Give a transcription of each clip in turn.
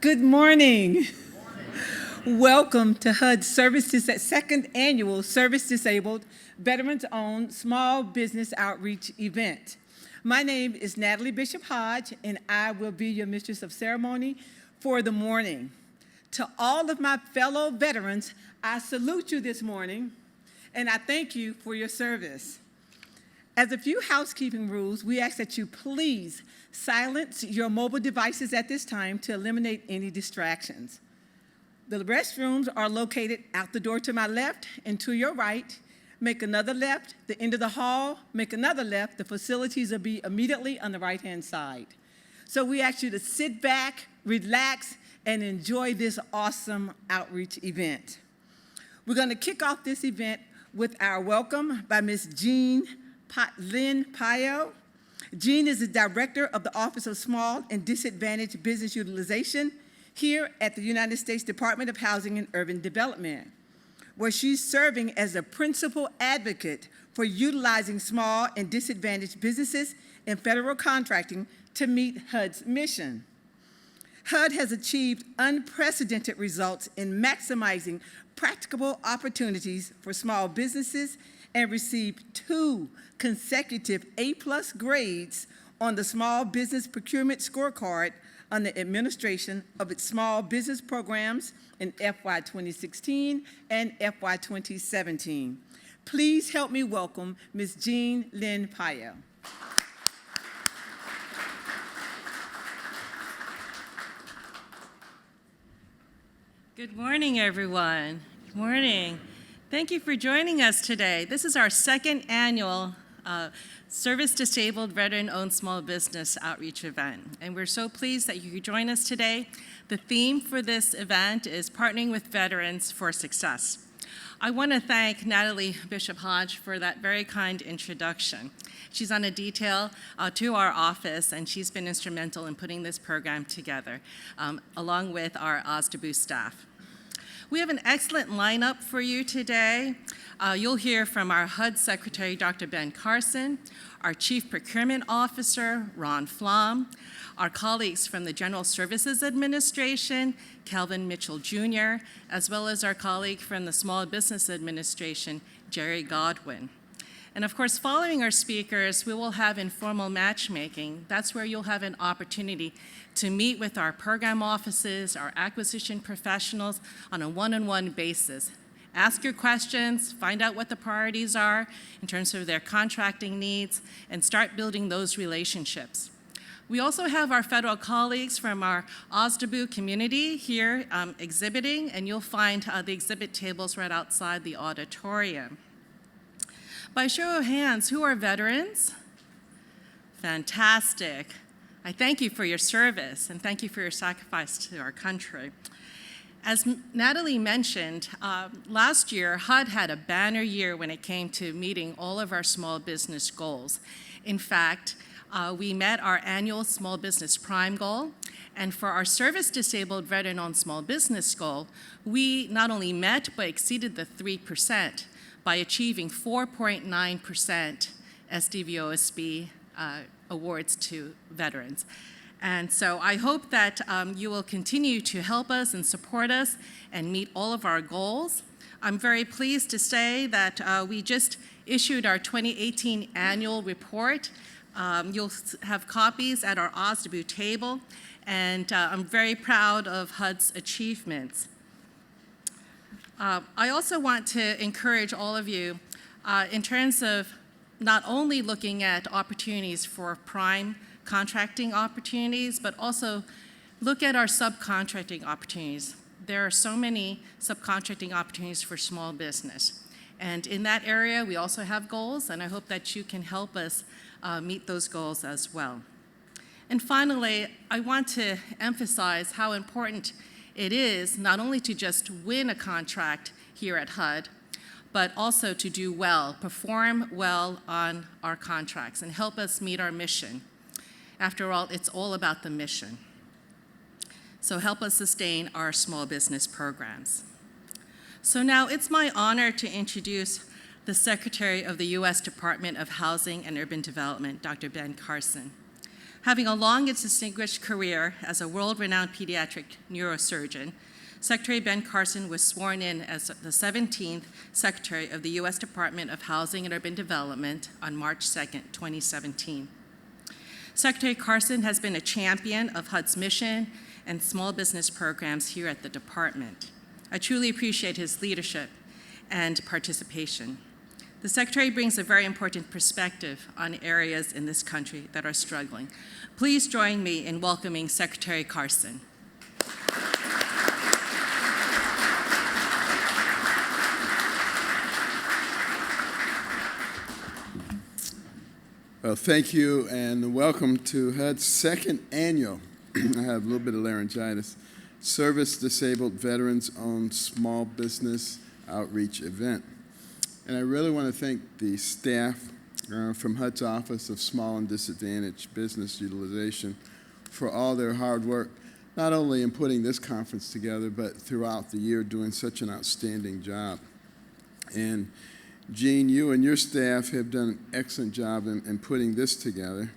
Good morning. Welcome to HUD's second annual Service Disabled Veterans-Owned Small Business Outreach event. My name is Natalie Bishop Hodge, and I will be your mistress of ceremony for the morning. To all of my fellow veterans, I salute you this morning, and I thank you for your service. As a few housekeeping rules, we ask that you please silence your mobile devices at this time to eliminate any distractions. The restrooms are located out the door to my left and to your right. Make another left, the end of the hall, make another left. The facilities will be immediately on the right-hand side. So we ask you to sit back, relax, and enjoy this awesome outreach event. We're going to kick off this event with our welcome by Ms. Jean Lynn Pio. Jean is the Director of the Office of Small and Disadvantaged Business Utilization here at the United States Department of Housing and Urban Development, where she's serving as a principal advocate for utilizing small and disadvantaged businesses in federal contracting to meet HUD's mission. HUD has achieved unprecedented results in maximizing practicable opportunities for small businesses and received 2 consecutive A+ grades on the Small Business Procurement Scorecard on the administration of its small business programs in FY 2016 and FY 2017. Please help me welcome Ms. Jean Lynn Pio. Good morning, everyone. Good morning. Thank you for joining us today. This is our second annual Service Disabled Veteran-Owned Small Business Outreach event, and we're so pleased that you could join us today. The theme for this event is Partnering with Veterans for Success. I want to thank Natalie Bishop Hodge for that very kind introduction. She's on a detail to our office, and she's been instrumental in putting this program together, along with our OSDBU staff. We have an excellent lineup for you today. You'll hear from our HUD Secretary, Dr. Ben Carson, our Chief Procurement Officer, Ron Flom, our colleagues from the General Services Administration, Calvin Mitchell Jr., as well as our colleague from the Small Business Administration, Jerry Godwin. And of course, following our speakers, we will have informal matchmaking. That's where you'll have an opportunity to meet with our program offices, our acquisition professionals on a one-on-one basis. Ask your questions, find out what the priorities are in terms of their contracting needs, and start building those relationships. We also have our federal colleagues from our OSDBU community here exhibiting, and you'll find the exhibit tables right outside the auditorium. By show of hands, who are veterans? Fantastic. I thank you for your service and thank you for your sacrifice to our country. As Natalie mentioned, last year, HUD had a banner year when it came to meeting all of our small business goals. In fact, we met our annual Small Business Prime goal, and for our Service Disabled Veteran-Owned Small Business goal, we not only met but exceeded the 3% by achieving 4.9% SDVOSB awards to veterans. And so I hope that you will continue to help us and support us and meet all of our goals. I'm very pleased to say that we just issued our 2018 annual report. You'll have copies at our OSDBU table, and I'm very proud of HUD's achievements. I also want to encourage all of you in terms of not only looking at opportunities for prime contracting opportunities, but also look at our subcontracting opportunities. There are so many subcontracting opportunities for small business. And in that area, we also have goals, and I hope that you can help us meet those goals as well. And finally, I want to emphasize how important it is not only to just win a contract here at HUD, but also to do well, perform well on our contracts and help us meet our mission. After all, it's all about the mission. So help us sustain our small business programs. So now it's my honor to introduce the Secretary of the U.S. Department of Housing and Urban Development, Dr. Ben Carson. Having a long and distinguished career as a world-renowned pediatric neurosurgeon, Secretary Ben Carson was sworn in as the 17th Secretary of the U.S. Department of Housing and Urban Development on March 2, 2017. Secretary Carson has been a champion of HUD's mission and small business programs here at the department. I truly appreciate his leadership and participation. The Secretary brings a very important perspective on areas in this country that are struggling. Please join me in welcoming Secretary Carson. Well, thank you and welcome to HUD's second annual, I have a little bit of laryngitis, Service Disabled Veterans-Owned Small Business Outreach event. And I really want to thank the staff from HUD's Office of Small and Disadvantaged Business Utilization for all their hard work, not only in putting this conference together, but throughout the year doing such an outstanding job. And Jean, you and your staff have done an excellent job in putting this together.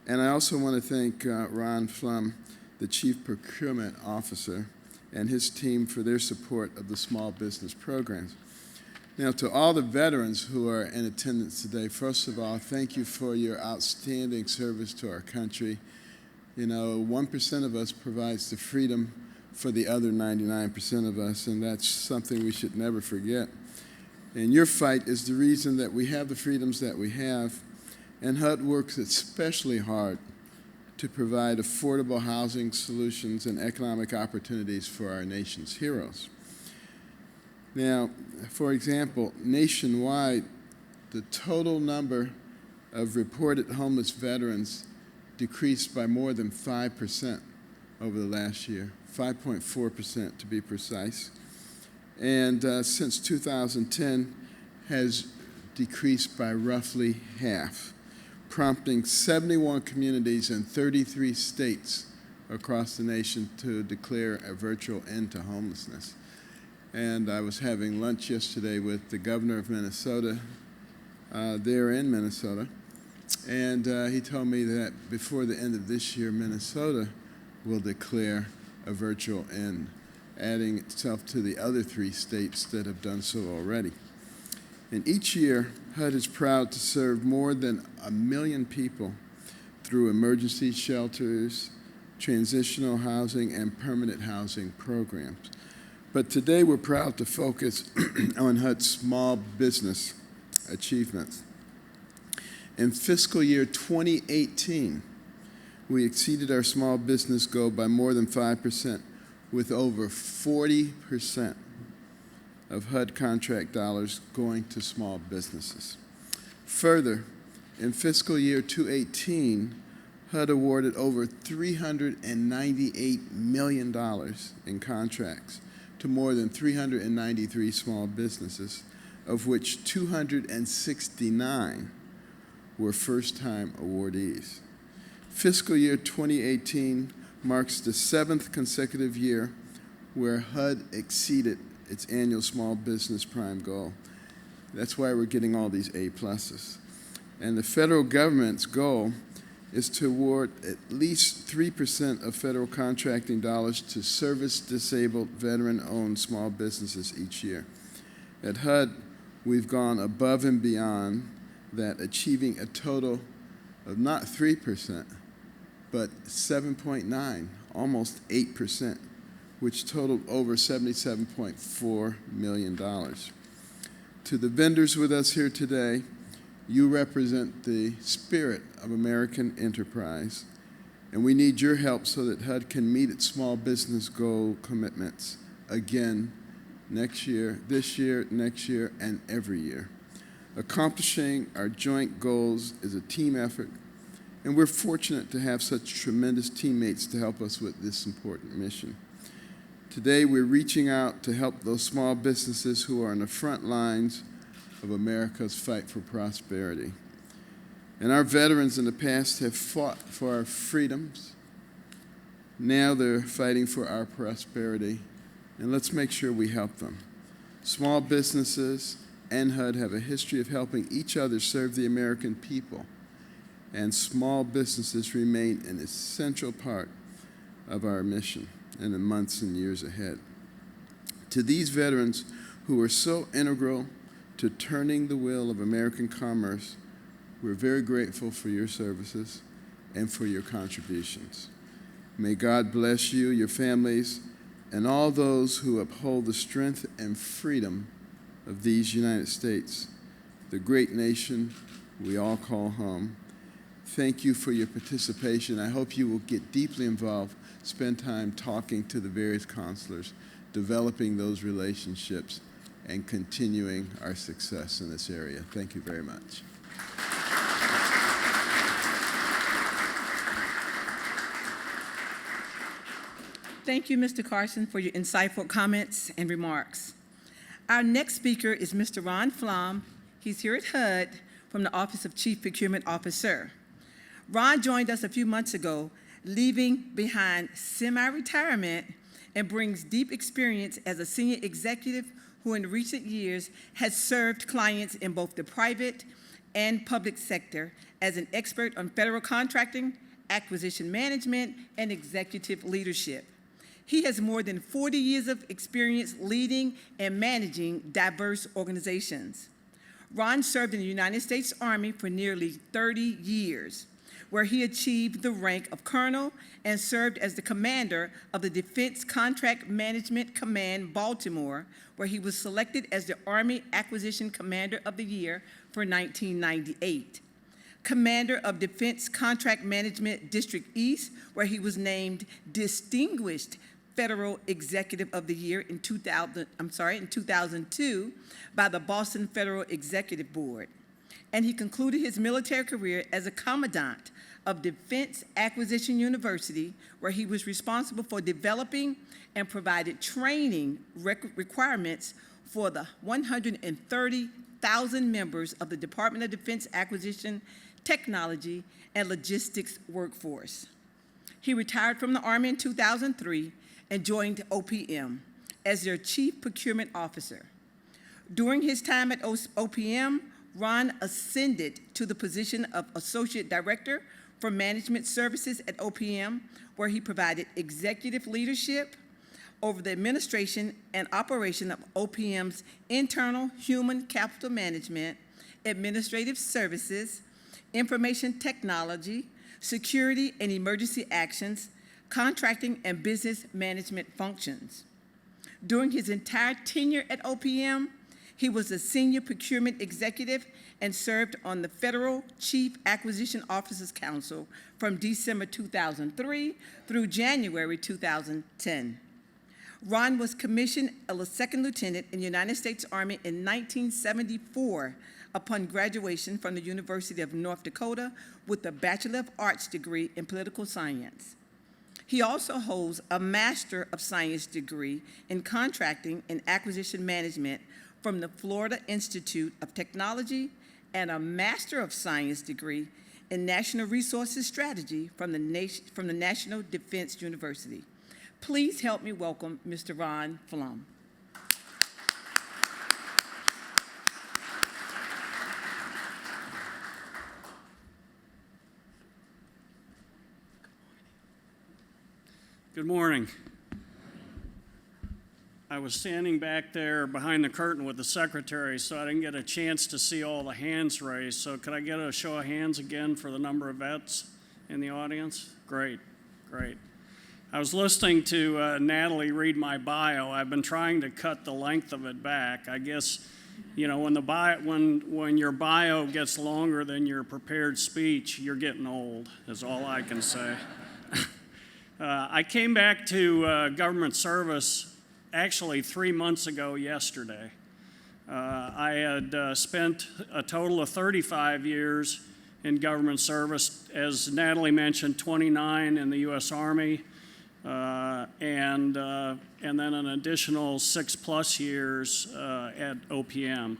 And I also want to thank Ron Flum, the Chief Procurement Officer, and his team for their support of the small business programs. Now, to all the veterans who are in attendance today, first of all, thank you for your outstanding service to our country. You know, 1% of us provides the freedom for the other 99% of us, and that's something we should never forget. And your fight is the reason that we have the freedoms that we have, and HUD works especially hard to provide affordable housing solutions and economic opportunities for our nation's heroes. Now, for example, nationwide, the total number of reported homeless veterans decreased by more than 5% over the last year, 5.4% to be precise. And since 2010 has decreased by roughly half, prompting 71 communities in 33 states across the nation to declare a virtual end to homelessness. And I was having lunch yesterday with the governor of Minnesota, there in Minnesota, and he told me that before the end of this year, Minnesota will declare a virtual end, adding itself to the other 3 states that have done so already. And each year, HUD is proud to serve more than 1 million people through emergency shelters, transitional housing, and permanent housing programs. But today we're proud to focus on HUD's small business achievements. In fiscal year 2018, we exceeded our small business goal by more than 5%, with over 40% of HUD contract dollars going to small businesses. Further, in fiscal year 2018, HUD awarded over $398 million in contracts to more than 393 small businesses, of which 269 were first-time awardees. Fiscal year 2018 marks the 7th consecutive year where HUD exceeded its annual small business prime goal. That's why we're getting all these A+. And the federal government's goal is to award at least 3% of federal contracting dollars to service-disabled, veteran-owned small businesses each year. At HUD, we've gone above and beyond that, achieving a total of not 3%, but 7.9, almost 8%, which totaled over $77.4 million. To the vendors with us here today, you represent the spirit of American enterprise, and we need your help so that HUD can meet its small business goal commitments again next year, this year, next year, and every year. Accomplishing our joint goals is a team effort, and we're fortunate to have such tremendous teammates to help us with this important mission. Today, we're reaching out to help those small businesses who are on the front lines of America's fight for prosperity. And our veterans in the past have fought for our freedoms. Now they're fighting for our prosperity, and let's make sure we help them. Small businesses and HUD have a history of helping each other serve the American people. and small businesses remain an essential part of our mission in the months and years ahead. To these veterans who are so integral to turning the wheel of American commerce, we're very grateful for your services and for your contributions. May God bless you, your families, and all those who uphold the strength and freedom of these United States, the great nation we all call home. Thank you for your participation. I hope you will get deeply involved, spend time talking to the various counselors, developing those relationships, and continuing our success in this area. Thank you very much. Thank you, Mr. Carson, for your insightful comments and remarks. Our next speaker is Mr. Ron Flom. He's here at HUD from the Office of Chief Procurement Officer. Ron joined us a few months ago, leaving behind semi-retirement, and brings deep experience as a senior executive who in recent years has served clients in both the private and public sector as an expert on federal contracting, acquisition management, and executive leadership. He has more than 40 years of experience leading and managing diverse organizations. Ron served in the United States Army for nearly 30 years, where he achieved the rank of colonel and served as the commander of the Defense Contract Management Command, Baltimore, where he was selected as the Army Acquisition Commander of the Year for 1998. Commander of Defense Contract Management District East, where he was named Distinguished Federal Executive of the Year in 2002 by the Boston Federal Executive Board. And he concluded his military career as a commandant of Defense Acquisition University, where he was responsible for developing and provided training requirements for the 130,000 members of the Department of Defense Acquisition, Technology, and Logistics workforce. He retired from the Army in 2003 and joined OPM as their Chief Procurement Officer. During his time at OPM, Ron ascended to the position of Associate Director for Management Services at OPM, where he provided executive leadership over the administration and operation of OPM's internal human capital management, administrative services, information technology, security and emergency actions, contracting and business management functions. During his entire tenure at OPM, he was a senior procurement executive and served on the Federal Chief Acquisition Officers Council from December 2003 through January 2010. Ron was commissioned a second lieutenant in the United States Army in 1974 upon graduation from the University of North Dakota with a Bachelor of Arts degree in political science. He also holds a Master of Science degree in contracting and acquisition management from the Florida Institute of Technology and a Master of Science degree in National Resources Strategy from the National Defense University. Please help me welcome Mr. Ron Flom. Good morning. I was standing back there behind the curtain with the secretary, so I didn't get a chance to see all the hands raised. So could I get a show of hands again for the number of vets in the audience? Great, great. I was listening to Natalie read my bio. I've been trying to cut the length of it back. I guess, you know, when your bio gets longer than your prepared speech, you're getting old, is all I can say. I came back to government service actually 3 months ago yesterday. I had spent a total of 35 years in government service, as Natalie mentioned, 29 in the U.S. Army, and then an additional 6+ years at OPM.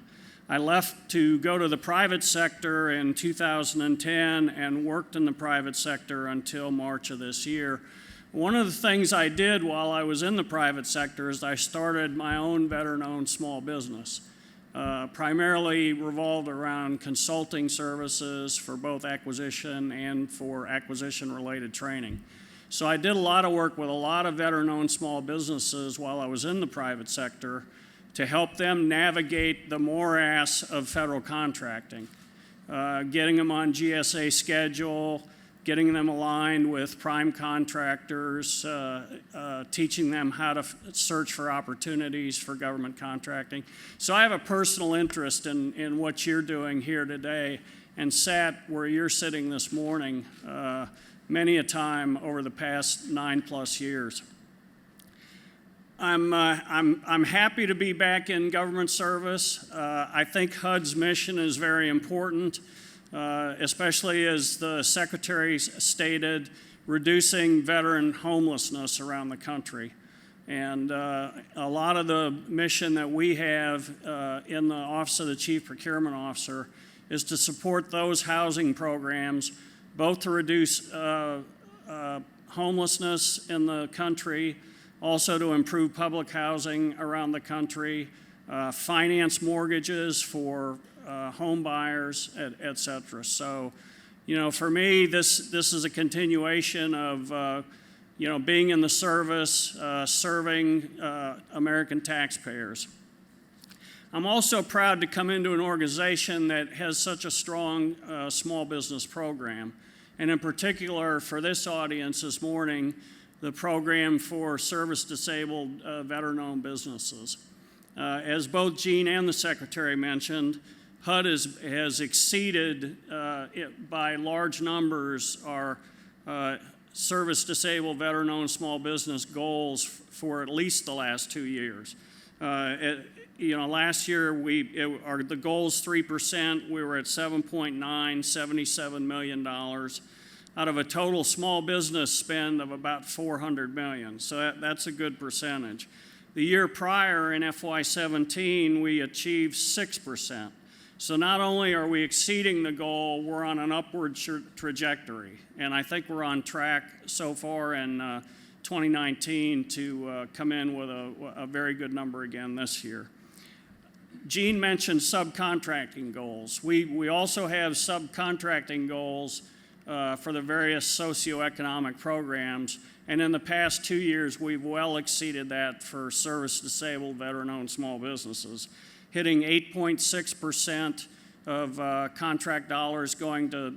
I left to go to the private sector in 2010 and worked in the private sector until March of this year. One of the things I did while I was in the private sector is I started my own veteran-owned small business. primarily revolved around consulting services for both acquisition and for acquisition-related training. So I did a lot of work with a lot of veteran-owned small businesses while I was in the private sector to help them navigate the morass of federal contracting, getting them on GSA schedule, getting them aligned with prime contractors, teaching them how to search for opportunities for government contracting. So I have a personal interest in what you're doing here today, and sat where you're sitting this morning many a time over the past 9+ years. I'm happy to be back in government service. I think HUD's mission is very important, especially as the Secretary stated, reducing veteran homelessness around the country. And a lot of the mission that we have in the Office of the Chief Procurement Officer is to support those housing programs, both to reduce homelessness in the country, also to improve public housing around the country, finance mortgages for home buyers, et cetera. So, for me, this is a continuation of, being in the service, serving American taxpayers. I'm also proud to come into an organization that has such a strong small business program, and in particular for this audience this morning, the program for service-disabled veteran-owned businesses. As both Gene and the Secretary mentioned, HUD has exceeded by large numbers our service-disabled veteran-owned small business goals for at least the last 2 years. Last year the goal's 3%. We were at 7.9, $77 million. Out of a total small business spend of about $400 million. So that's a good percentage. The year prior, in FY17, we achieved 6%. So not only are we exceeding the goal, we're on an upward trajectory. And I think we're on track so far in 2019 to come in with a very good number again this year. Gene mentioned subcontracting goals. We also have subcontracting goals for the various socioeconomic programs, and in the past 2 years we've well exceeded that for service-disabled veteran-owned small businesses, hitting 8.6% of contract dollars going to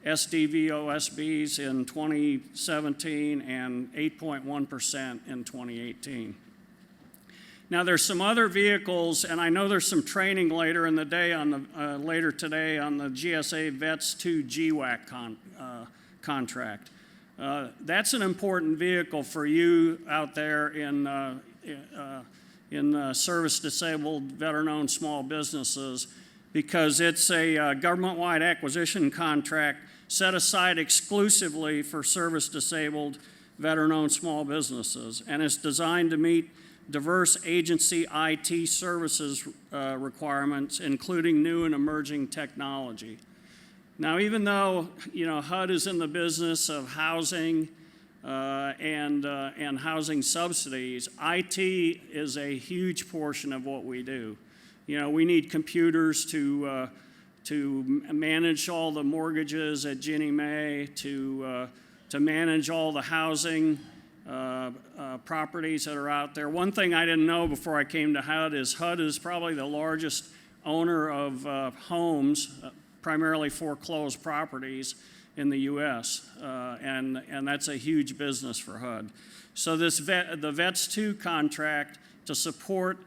SDVOSBs in 2017 and 8.1% in 2018. Now there's some other vehicles, and I know there's some training later in the day later today on the GSA Vets 2 GWAC contract. That's an important vehicle for you out there in service-disabled veteran-owned small businesses, because it's a government-wide acquisition contract set aside exclusively for service-disabled veteran-owned small businesses, and it's designed to meet diverse agency IT services requirements, including new and emerging technology. Now, even though HUD is in the business of housing and housing subsidies, IT is a huge portion of what we do. We need computers to manage all the mortgages at Ginnie Mae, to manage all the housing properties that are out there. One thing I didn't know before I came to HUD is probably the largest owner of homes, primarily foreclosed properties in the U.S., and that's a huge business for HUD. So the Vets 2 contract to support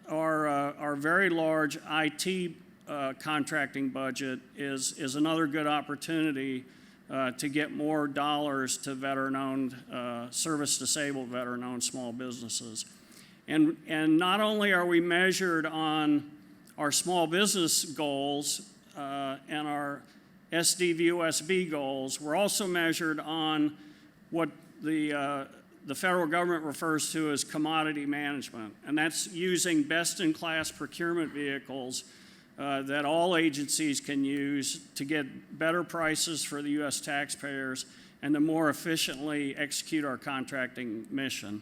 our very large IT contracting budget is another good opportunity to get more dollars to veteran-owned, service-disabled veteran-owned small businesses. And not only are we measured on our small business goals and our SDVOSB goals, we're also measured on what the federal government refers to as commodity management, and that's using best-in-class procurement vehicles that all agencies can use to get better prices for the U.S. taxpayers and to more efficiently execute our contracting mission.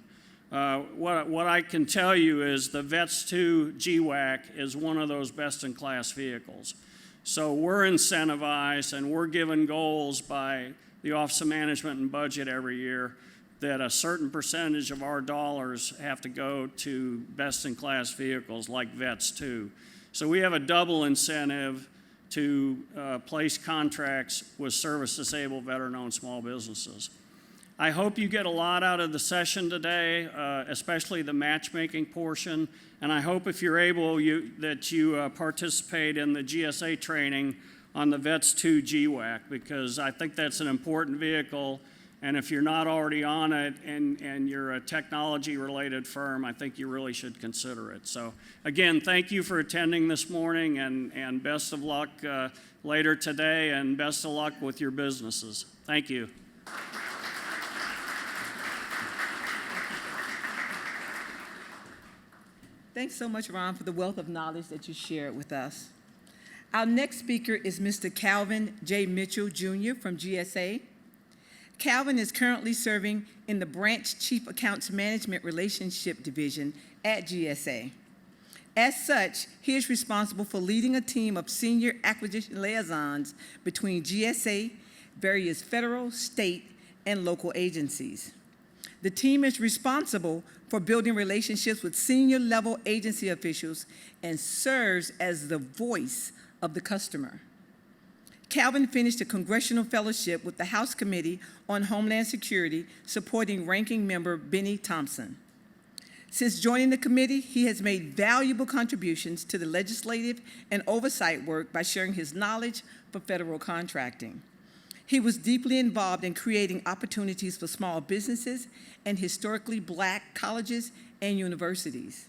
What I can tell you is the VETS 2 GWAC is one of those best-in-class vehicles. So we're incentivized and we're given goals by the Office of Management and Budget every year that a certain percentage of our dollars have to go to best-in-class vehicles like VETS 2. So we have a double incentive to place contracts with service-disabled, veteran-owned small businesses. I hope you get a lot out of the session today, especially the matchmaking portion, and I hope if you're able that you participate in the GSA training on the VETS 2 GWAC, because I think that's an important vehicle. And if you're not already on it and you're a technology-related firm, I think you really should consider it. So again, thank you for attending this morning, and best of luck later today, and best of luck with your businesses. Thank you. Thanks so much, Ron, for the wealth of knowledge that you shared with us. Our next speaker is Mr. Calvin J. Mitchell, Jr. from GSA. Calvin is currently serving in the Branch Chief Accounts Management Relationship Division at GSA. As such, he is responsible for leading a team of senior acquisition liaisons between GSA, various federal, state, and local agencies. The team is responsible for building relationships with senior level agency officials and serves as the voice of the customer. Calvin finished a congressional fellowship with the House Committee on Homeland Security, supporting Ranking Member Benny Thompson. Since joining the committee, he has made valuable contributions to the legislative and oversight work by sharing his knowledge for federal contracting. He was deeply involved in creating opportunities for small businesses and historically Black colleges and universities.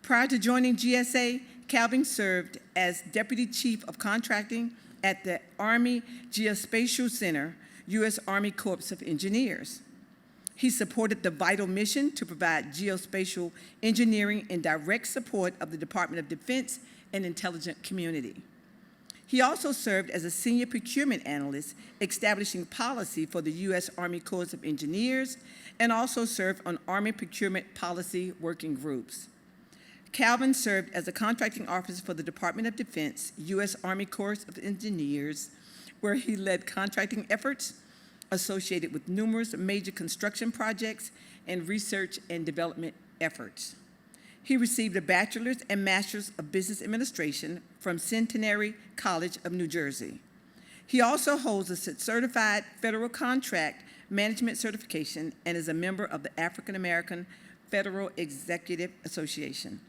Prior to joining GSA, Calvin served as Deputy Chief of Contracting at the Army Geospatial Center, U.S. Army Corps of Engineers. He supported the vital mission to provide geospatial engineering in direct support of the Department of Defense and intelligence community. He also served as a senior procurement analyst, establishing policy for the U.S. Army Corps of Engineers, and also served on Army procurement policy working groups. Calvin served as a contracting officer for the Department of Defense, U.S. Army Corps of Engineers, where he led contracting efforts associated with numerous major construction projects and research and development efforts. He received a bachelor's and master's of business administration from Centenary College of New Jersey. He also holds a certified federal contract management certification and is a member of the African American Federal Executive Association.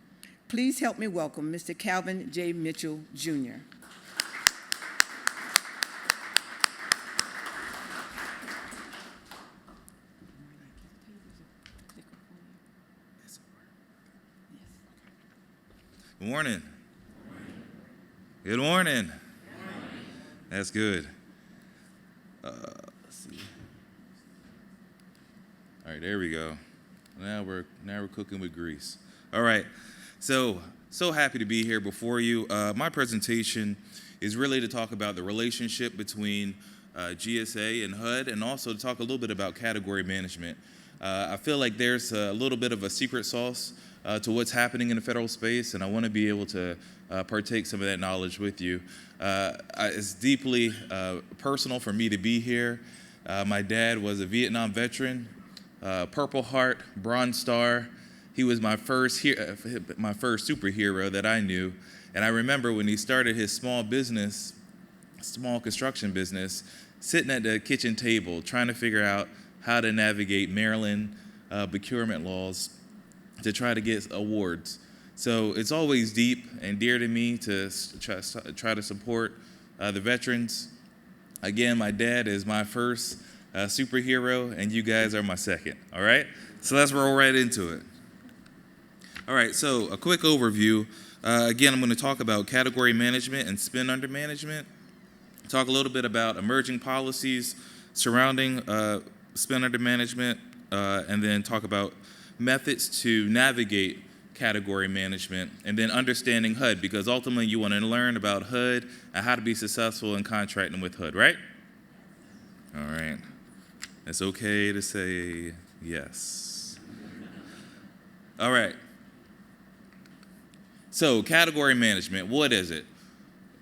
Please help me welcome Mr. Calvin J. Mitchell, Jr. Good morning. Good morning. That's good. Let's see. All right, there we go. Now we're cooking with grease. All right. So happy to be here before you. My presentation is really to talk about the relationship between GSA and HUD, and also to talk a little bit about category management. I feel like there's a little bit of a secret sauce to what's happening in the federal space, and I want to be able to partake some of that knowledge with you. It's deeply personal for me to be here. My dad was a Vietnam veteran, Purple Heart, Bronze Star. He was my first superhero that I knew. And I remember when he started his small construction business, sitting at the kitchen table trying to figure out how to navigate Maryland procurement laws to try to get awards. So it's always deep and dear to me to try to support the veterans. Again, my dad is my first superhero, and you guys are my second, all right? So let's roll right into it. All right, so a quick overview. Again, I'm going to talk about category management and spend under management, talk a little bit about emerging policies surrounding spend under management, and then talk about methods to navigate category management, and then understanding HUD, because ultimately you want to learn about HUD and how to be successful in contracting with HUD, right? All right. It's okay to say yes. All right. So category management, what is it?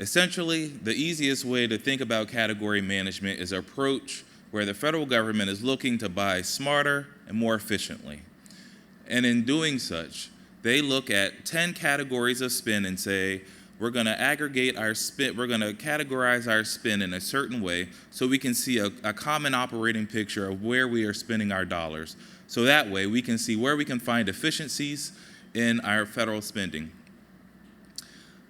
Essentially, the easiest way to think about category management is an approach where the federal government is looking to buy smarter and more efficiently. And in doing such, they look at 10 categories of spend and say, we're going to aggregate our spend, we're going to categorize our spend in a certain way so we can see a common operating picture of where we are spending our dollars. So that way we can see where we can find efficiencies in our federal spending.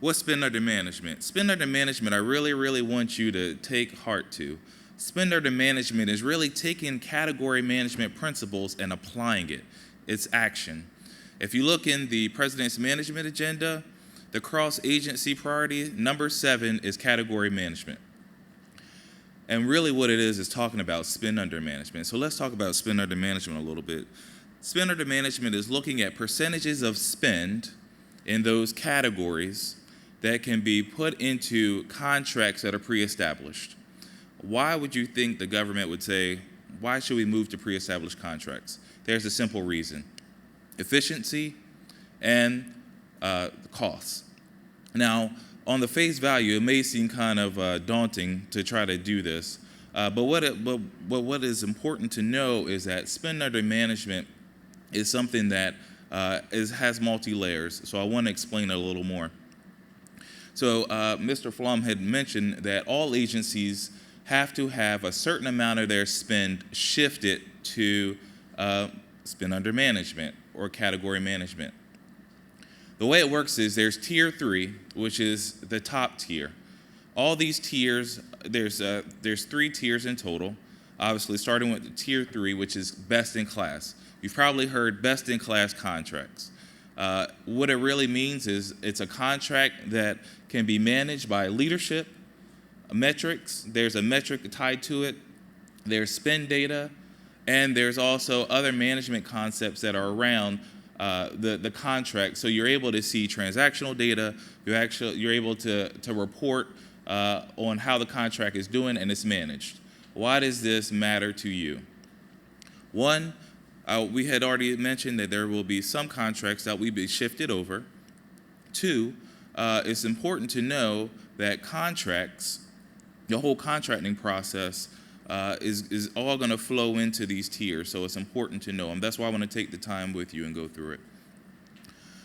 What's spend under management? Spend under management, I really want you to take heart to. Spend under management is really taking category management principles and applying it. It's action. If you look in the President's Management Agenda, the cross-agency priority, number 7 is category management. And really what it is talking about spend under management. So let's talk about spend under management a little bit. Spend under management is looking at percentages of spend in those categories that can be put into contracts that are pre-established. Why would you think the government would say, why should we move to pre-established contracts? There's a simple reason: efficiency and costs. Now, on the face value, it may seem kind of daunting to try to do this, but what is important to know is that spend under management is something that has multi-layers, so I want to explain it a little more. So Mr. Flum had mentioned that all agencies have to have a certain amount of their spend shifted to spend under management or category management. The way it works is there's tier 3, which is the top tier. All these tiers, there's 3 tiers in total, obviously starting with tier 3, which is best in class. You've probably heard best in class contracts. What it really means is it's a contract that can be managed by leadership, metrics, there's a metric tied to it, there's spend data, and there's also other management concepts that are around the contract. So you're able to see transactional data, you're able to report on how the contract is doing and it's managed. Why does this matter to you? One, we had already mentioned that there will be some contracts that will be shifted over. 2, it's important to know that contracts, the whole contracting process is all going to flow into these tiers, so it's important to know them. That's why I want to take the time with you and go through it.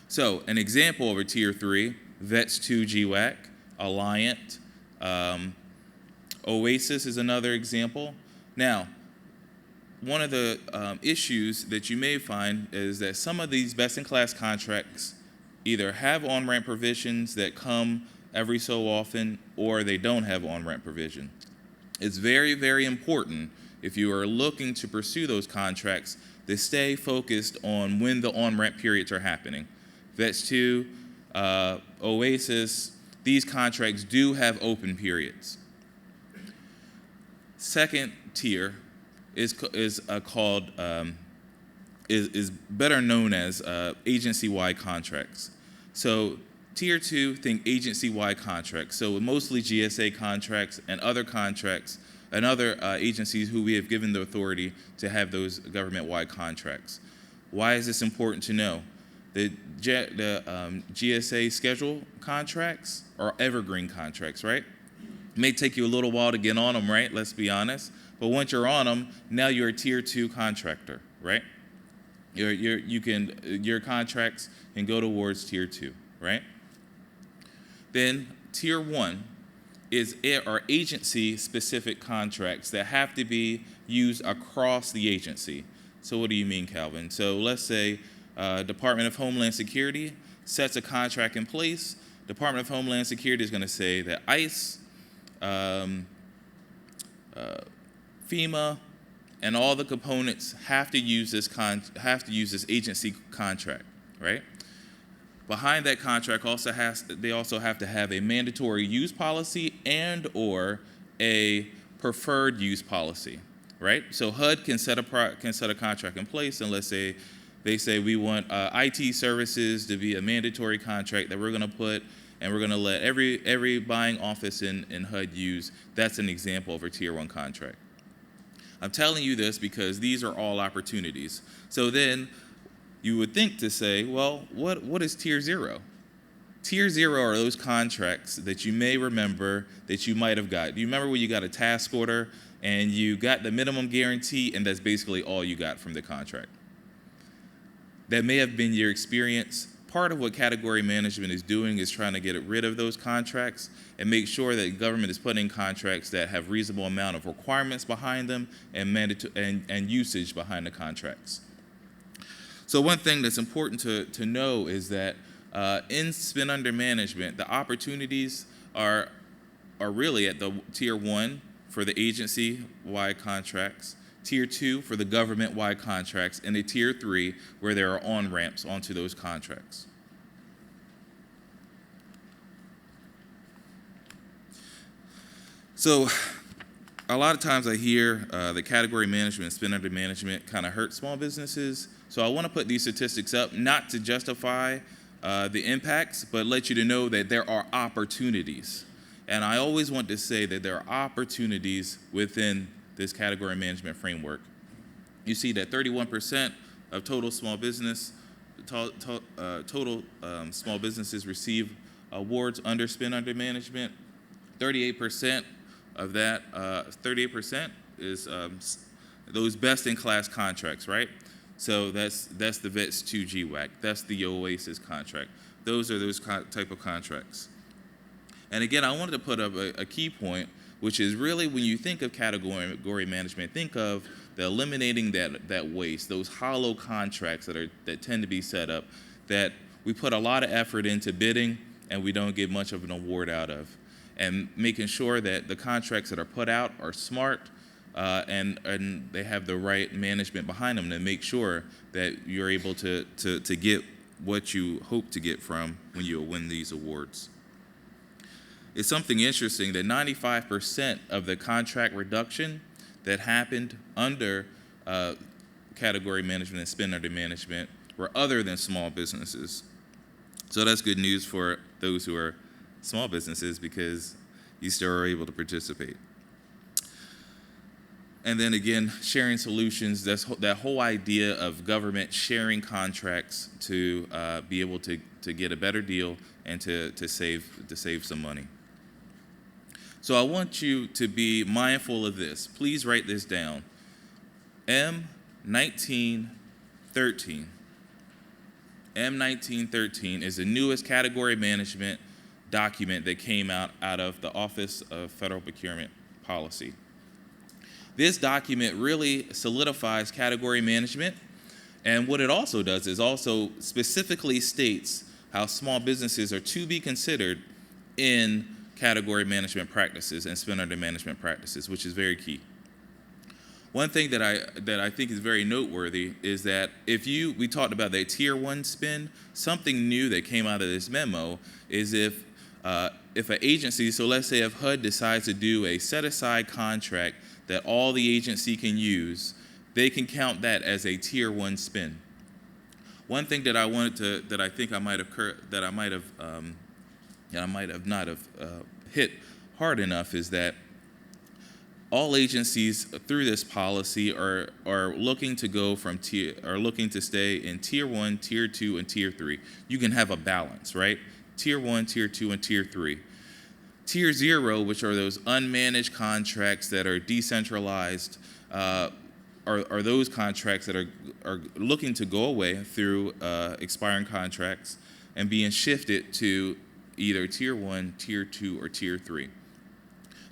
So an example of a tier 3, VETS 2 GWAC, Alliant, Oasis is another example. Now, one of the issues that you may find is that some of these best-in-class contracts either have on-ramp provisions that come every so often, or they don't have on-ramp provision. It's very important, if you are looking to pursue those contracts, to stay focused on when the on-ramp periods are happening. VETS 2, Oasis, these contracts do have open periods. Second tier is better known as agency-wide contracts. So tier 2, think agency-wide contracts. So mostly GSA contracts and other contracts and other agencies who we have given the authority to have those government-wide contracts. Why is this important to know? The GSA schedule contracts are evergreen contracts, right? It may take you a little while to get on them, right? Let's be honest. But once you're on them, now you're a tier 2 contractor, right? Your contracts can go towards tier 2, right? Then tier 1 are agency-specific contracts that have to be used across the agency. So what do you mean, Calvin? So let's say Department of Homeland Security sets a contract in place. Department of Homeland Security is going to say that ICE, FEMA, and all the components have to use this agency contract, right? Behind that contract they also have to have a mandatory use policy and or a preferred use policy, right? So HUD can set a contract in place, and let's say they say we want IT services to be a mandatory contract that we're going to put, and we're going to let every buying office in HUD use. That's an example of a tier 1 contract. I'm telling you this because these are all opportunities. So then you would think to say, well, what is Tier 0? Tier 0 are those contracts that you may remember that you might have got. Do you remember when you got a task order and you got the minimum guarantee and that's basically all you got from the contract? That may have been your experience. Part of what category management is doing is trying to get rid of those contracts and make sure that government is putting in contracts that have reasonable amount of requirements behind them and usage behind the contracts. So one thing that's important to know is that in spend under management, the opportunities are really at the Tier 1 for the agency-wide contracts, Tier 2 for the government-wide contracts, and a Tier 3 where there are on-ramps onto those contracts. So a lot of times I hear the category management and spend under management kind of hurt small businesses. So I want to put these statistics up, not to justify the impacts, but let you to know that there are opportunities. And I always want to say that there are opportunities within this category management framework. You see that 31% of total small businesses receive awards under spend under management. 38% of that, 38% is those best-in-class contracts, right? So that's the VETS 2 GWAC. That's the OASIS contract. Those are those type of contracts. And again, I wanted to put up a key point, which is really when you think of category management, think of the eliminating that waste, those hollow contracts that tend to be set up that we put a lot of effort into bidding and we don't get much of an award out of. And making sure that the contracts that are put out are smart and they have the right management behind them to make sure that you're able to get what you hope to get from when you win these awards. It's something interesting that 95% of the contract reduction that happened under category management and spend under management were other than small businesses. So that's good news for those who are small businesses because you still are able to participate. And then again, sharing solutions, that whole idea of government sharing contracts to be able to get a better deal and to save some money. So I want you to be mindful of this. Please write this down. M1913. M1913 is the newest category management document that came out of the Office of Federal Procurement Policy. This document really solidifies category management, and what it also does is also specifically states how small businesses are to be considered in category management practices and spend under management practices, which is very key. One thing that I think is very noteworthy is that we talked about that Tier 1 spend, something new that came out of this memo is if an agency, so let's say if HUD decides to do a set-aside contract that all the agency can use, they can count that as a Tier 1 spend. One thing that I think I might have not hit hard enough is that all agencies through this policy are looking to go from looking to stay in Tier 1, Tier 2, and Tier 3. You can have a balance, right? Tier 1, Tier 2, and Tier 3. Tier 0, which are those unmanaged contracts that are decentralized, are those contracts that are looking to go away through expiring contracts and being shifted to either Tier 1, Tier 2, or Tier 3.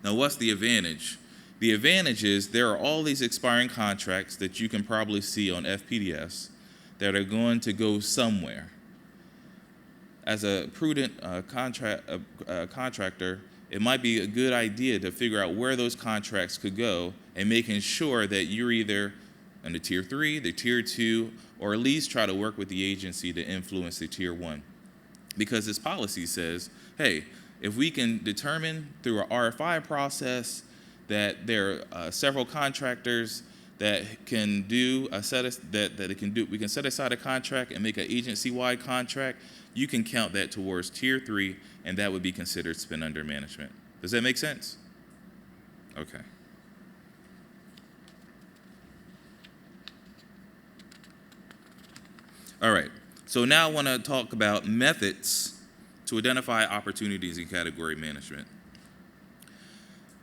Now, what's the advantage? The advantage is there are all these expiring contracts that you can probably see on FPDS that are going to go somewhere. As a prudent contractor, it might be a good idea to figure out where those contracts could go and making sure that you're either in the Tier 3, the Tier 2, or at least try to work with the agency to influence the Tier 1. Because this policy says, hey, if we can determine through our RFI process that there are several contractors that can do we can set aside a contract and make an agency-wide contract, you can count that towards Tier 3, and that would be considered spend under management. Does that make sense? Okay. All right, so now I want to talk about methods to identify opportunities in category management.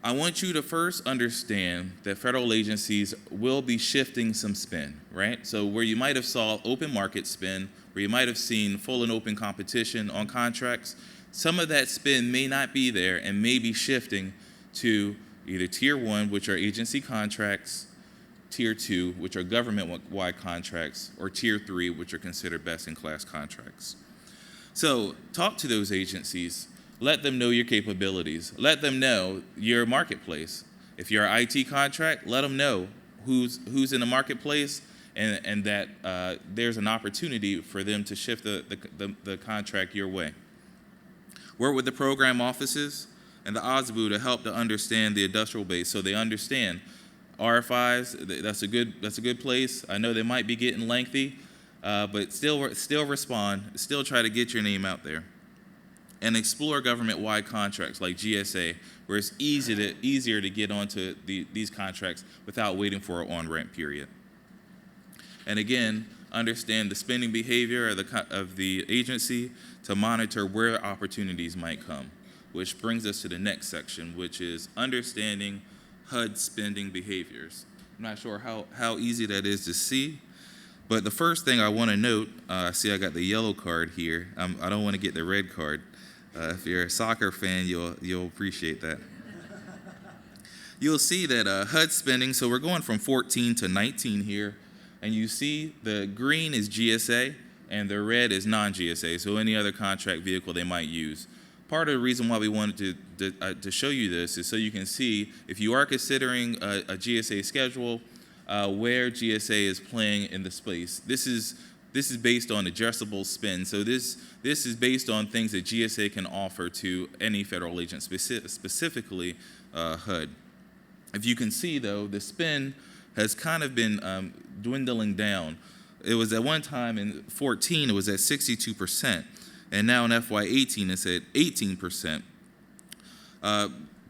I want you to first understand that federal agencies will be shifting some spend, right? So where you might have saw open market spend, where you might have seen full and open competition on contracts, some of that spend may not be there and may be shifting to either Tier 1, which are agency contracts, Tier 2, which are government-wide contracts, or Tier 3, which are considered best-in-class contracts. So talk to those agencies. Let them know your capabilities. Let them know your marketplace. If you're an IT contract, let them know who's in the marketplace and that there's an opportunity for them to shift the contract your way. Work with the program offices and the OSBU to help to understand the industrial base so they understand RFIs. That's a good place. I know they might be getting lengthy, but still respond. Still try to get your name out there. And explore government-wide contracts like GSA, where it's easier to get onto these contracts without waiting for an on-ramp period. And again, understand the spending behavior of the agency to monitor where opportunities might come, which brings us to the next section, which is understanding HUD spending behaviors. I'm not sure how easy that is to see, but the first thing I want to note, see I got the yellow card here. I don't want to get the red card. If you're a soccer fan, you'll appreciate that. You'll see that HUD spending, so we're going from 14 to 19 here, and you see the green is GSA and the red is non-GSA, so any other contract vehicle they might use. Part of the reason why we wanted to show you this is so you can see if you are considering a GSA schedule, where GSA is playing in the space. This is based on addressable spend. So this is based on things that GSA can offer to any federal agent, specifically HUD. If you can see, though, the spend has kind of been dwindling down. It was at one time in 14, it was at 62%, and now in FY18, it's at 18%.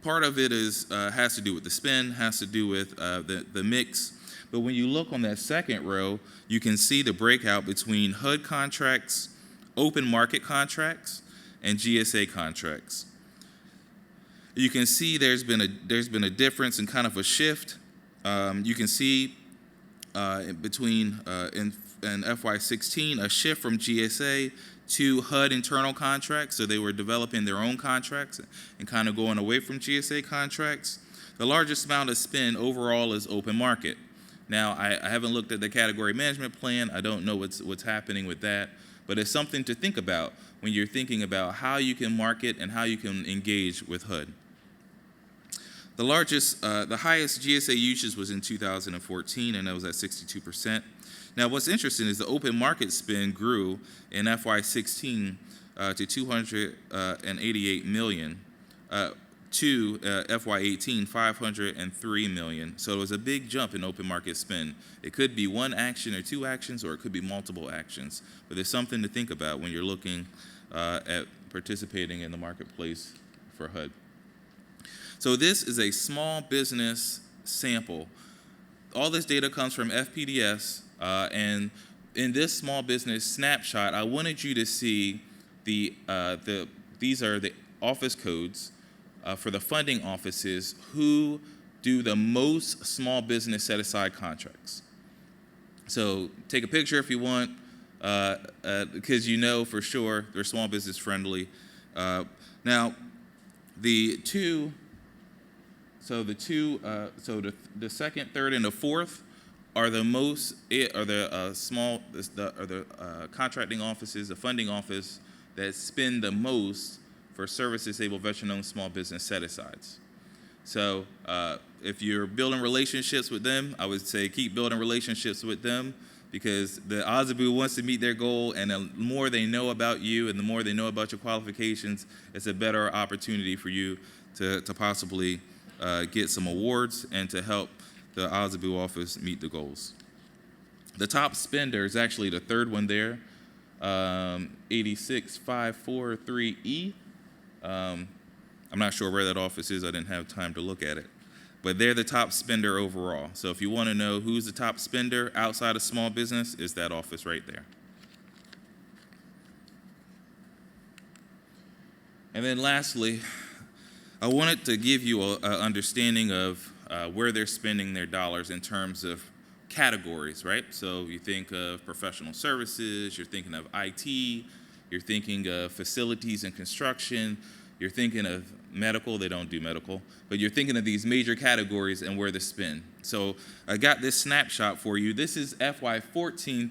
Part of it has to do with the spend, has to do with the mix. But when you look on that second row, you can see the breakout between HUD contracts, open market contracts, and GSA contracts. You can see there's been a difference and kind of a shift. You can see between in FY16 a shift from GSA to HUD internal contracts. So they were developing their own contracts and kind of going away from GSA contracts. The largest amount of spend overall is open market. Now, I haven't looked at the category management plan. I don't know what's happening with that, but it's something to think about when you're thinking about how you can market and how you can engage with HUD. The highest GSA usage was in 2014, and that was at 62%. Now, what's interesting is the open market spend grew in FY16 to $288 million. To FY18, $503 million. So it was a big jump in open market spend. It could be one action or two actions, or it could be multiple actions. But there's something to think about when you're looking at participating in the marketplace for HUD. So this is a small business sample. All this data comes from FPDS, and in this small business snapshot, I wanted you to see these are the office codes for the funding offices who do the most small business set-aside contracts. So take a picture if you want, because you know for sure they're small business friendly. Now, the second, third, and the fourth are the contracting offices, the funding office that spend the most for service-disabled veteran-owned small business set-asides. So if you're building relationships with them, I would say keep building relationships with them, because the OSBU wants to meet their goal, and the more they know about you and the more they know about your qualifications, it's a better opportunity for you to possibly get some awards and to help the OSBU office meet the goals. The top spender is actually the third one there, 86543E. I'm not sure where that office is. I didn't have time to look at it. But they're the top spender overall. So if you want to know who's the top spender outside of small business, it's that office right there. And then lastly, I wanted to give you an understanding of where they're spending their dollars in terms of categories, right? So you think of professional services, you're thinking of IT, you're thinking of facilities and construction, you're thinking of medical, they don't do medical, but you're thinking of these major categories and where to spend. So I got this snapshot for you. This is FY14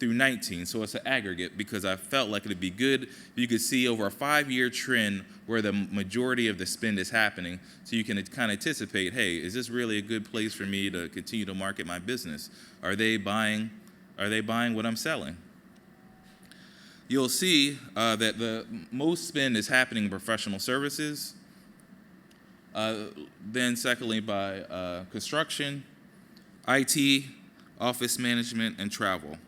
through 19, so it's an aggregate because I felt like it'd be good if you could see over a 5-year trend where the majority of the spend is happening, so you can kind of anticipate, hey, is this really a good place for me to continue to market my business? Are they buying what I'm selling? You'll see that the most spend is happening in professional services, then secondly by construction, IT, office management, and travel.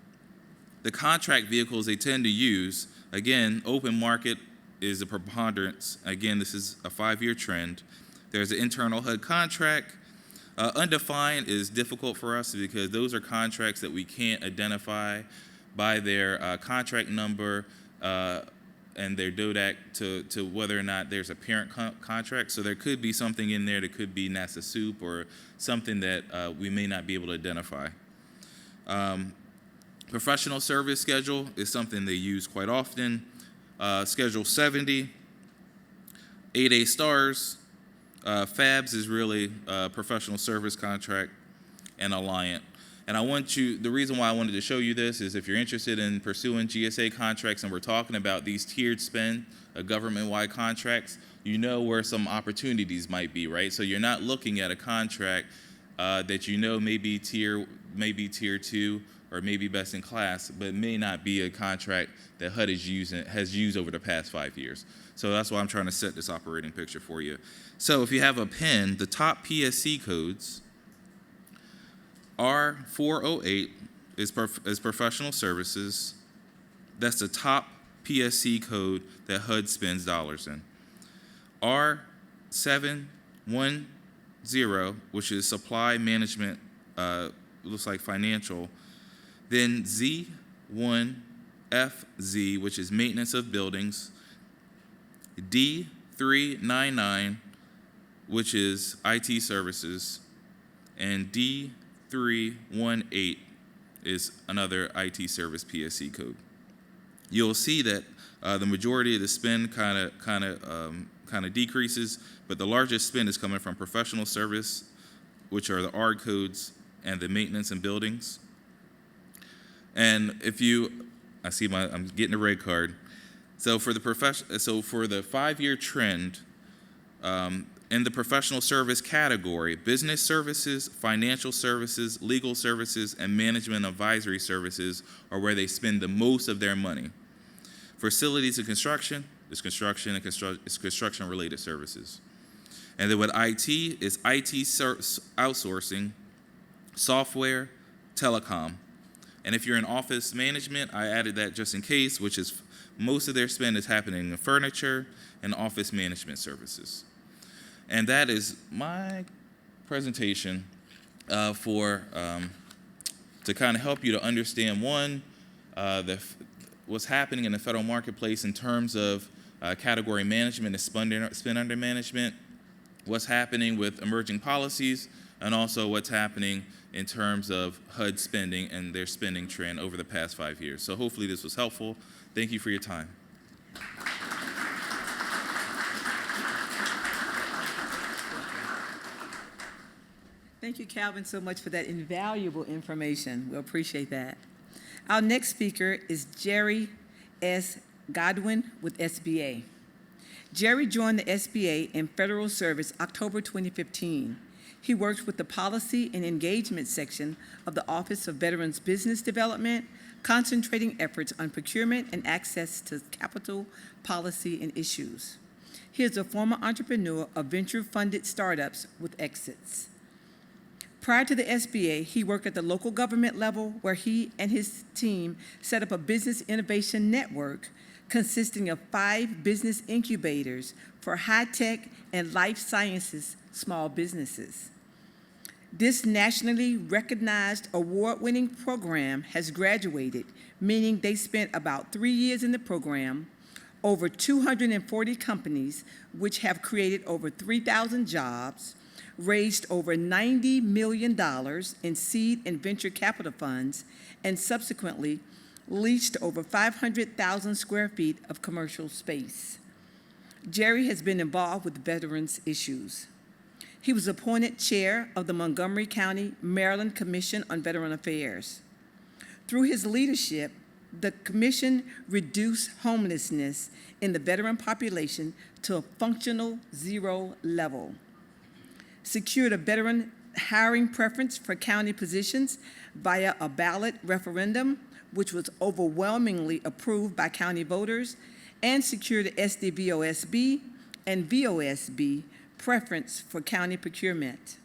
The contract vehicles they tend to use, again, open market is a preponderance. Again, this is a 5-year trend. There's an internal HUD contract. Undefined is difficult for us because those are contracts that we can't identify by their contract number and their DODAC to whether or not there's a parent contract. So there could be something in there that could be NASA soup or something that we may not be able to identify. Professional service schedule is something they use quite often. Schedule 70, 8A stars, FABs is really professional service contract, and Alliant. And the reason why I wanted to show you this is if you're interested in pursuing GSA contracts and we're talking about these tiered spend, government-wide contracts, you know where some opportunities might be, right? So you're not looking at a contract that you know may be tier 2 or maybe best in class, but may not be a contract that HUD has used over the past 5 years. So that's why I'm trying to set this operating picture for you. So if you have a pen, the top PSC codes, R408 is professional services. That's the top PSC code that HUD spends dollars in. R710, which is supply management, looks like financial. Then Z1FZ, which is maintenance of buildings. D399, which is IT services. And D318 is another IT service PSC code. You'll see that the majority of the spend kind of decreases, but the largest spend is coming from professional service, which are the R codes, and the maintenance and buildings. And I'm getting a red card. So for the 5-year trend, in the professional service category, business services, financial services, legal services, and management advisory services are where they spend the most of their money. Facilities and construction is construction and construction-related services. And then with IT is IT outsourcing, software, telecom. And if you're in office management, I added that just in case, which is most of their spend is happening in furniture and office management services. And that is my presentation to kind of help you to understand, one, what's happening in the federal marketplace in terms of category management and spend under management, what's happening with emerging policies, and also what's happening in terms of HUD spending and their spending trend over the past 5 years. So hopefully this was helpful. Thank you for your time. Thank you, Calvin, so much for that invaluable information. We appreciate that. Our next speaker is Jerry S. Godwin with SBA. Jerry joined the SBA in federal service October 2015. He worked with the Policy and Engagement section of the Office of Veterans Business Development, concentrating efforts on procurement and access to capital, policy, and issues. He is a former entrepreneur of venture-funded startups with exits. Prior to the SBA, he worked at the local government level where he and his team set up a business innovation network consisting of 5 business incubators for high-tech and life sciences small businesses. This nationally recognized award-winning program has graduated, meaning they spent about 3 years in the program, over 240 companies, which have created over 3,000 jobs, raised over $90 million in seed and venture capital funds, and subsequently leased over 500,000 square feet of commercial space. Jerry has been involved with veterans issues. He was appointed chair of the Montgomery County, Maryland Commission on Veteran Affairs. Through his leadership, the commission reduced homelessness in the veteran population to a functional 0 level, secured a veteran hiring preference for county positions via a ballot referendum, which was overwhelmingly approved by county voters, and secured the SDVOSB and VOSB preference for county procurement.